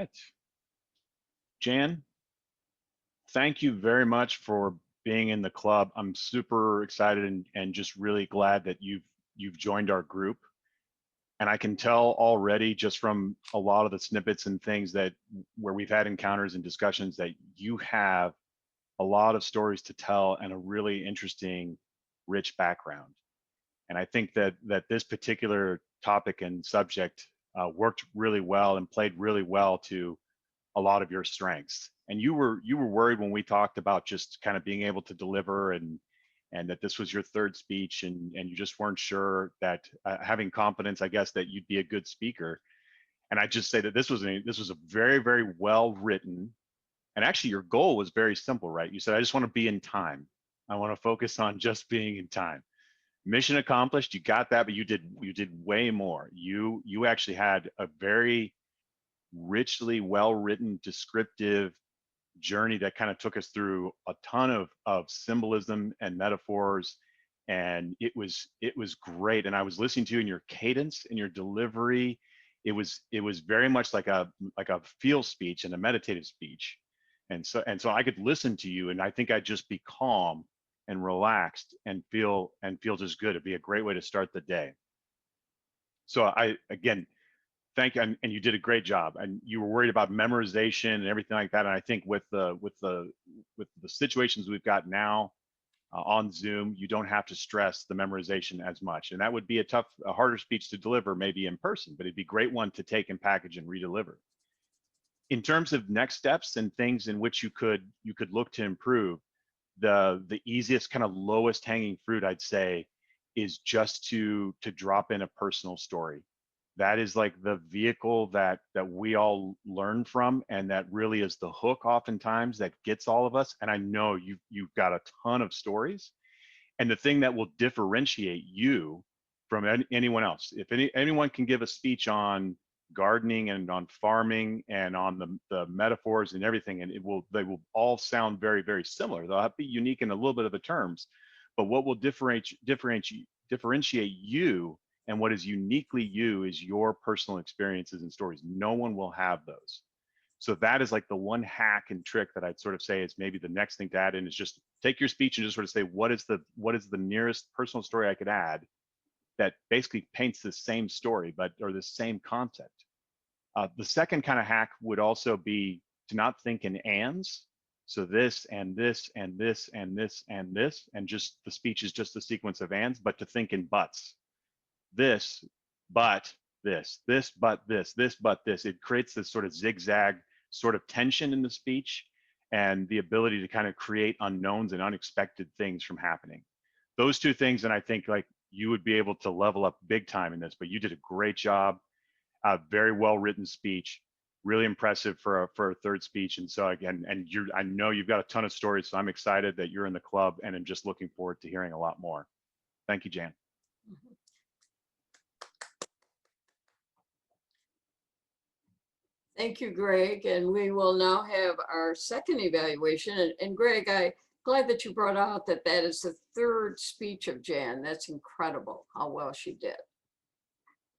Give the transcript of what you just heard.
right. Jan, thank you very much for being in the club. I'm super excited and just really glad that you've joined our group. And I can tell already just from a lot of the snippets and things that where we've had encounters and discussions that you have a lot of stories to tell and a really interesting, rich background. And I think that this particular topic and subject worked really well and played really well to a lot of your strengths. And you were worried when we talked about just kind of being able to deliver and that this was your third speech and you just weren't sure that having confidence, I guess, that you'd be a good speaker. And I just say that this was a very well written, and actually your goal was very simple, right? You said, I just want to be in time. I want to focus on just being in time. Mission accomplished. You got that, but you did way more. You actually had a very richly well written descriptive journey that kind of took us through a ton of symbolism and metaphors, and it was great. And I was listening to you in your cadence and your delivery. It was very much like a feel speech and a meditative speech. And so I could listen to you and I think I'd just be calm and relaxed and feel just good. It'd be a great way to start the day. So I again thank you, and you did a great job. And you were worried about memorization and everything like that. And I think with the situations we've got now on Zoom, you don't have to stress the memorization as much. And that would be a harder speech to deliver maybe in person, but it'd be a great one to take and package and redeliver. In terms of next steps and things in which you could look to improve, the easiest kind of lowest hanging fruit I'd say is just to drop in a personal story. That is like the vehicle that we all learn from, and that really is the hook oftentimes that gets all of us. And I know you've got a ton of stories, and the thing that will differentiate you from anyone else, if anyone can give a speech on gardening and on farming and on the metaphors and everything, and they will all sound very similar. They'll have to be unique in a little bit of the terms, but what will differentiate you and what is uniquely you is your personal experiences and stories. No one will have those. So that is like the one hack and trick that I'd sort of say is maybe the next thing to add in is just take your speech and just sort of say, what is the nearest personal story I could add that basically paints the same story, or the same concept. The second kind of hack would also be to not think in ands. So this and this and this and this and this, and just the speech is just a sequence of ands, but to think in buts. This, but this, but this, but this. It creates this sort of zigzag sort of tension in the speech and the ability to kind of create unknowns and unexpected things from happening. Those two things, and I think like you would be able to level up big time in this, but you did a great job. A very well written speech, really impressive for a third speech. And so again, I know you've got a ton of stories, so I'm excited that you're in the club, and I'm just looking forward to hearing a lot more. Thank you, Jan. Thank you, Greg. And we will now have our second evaluation. And Greg, I'm glad that you brought out that is the third speech of Jan. That's incredible how well she did.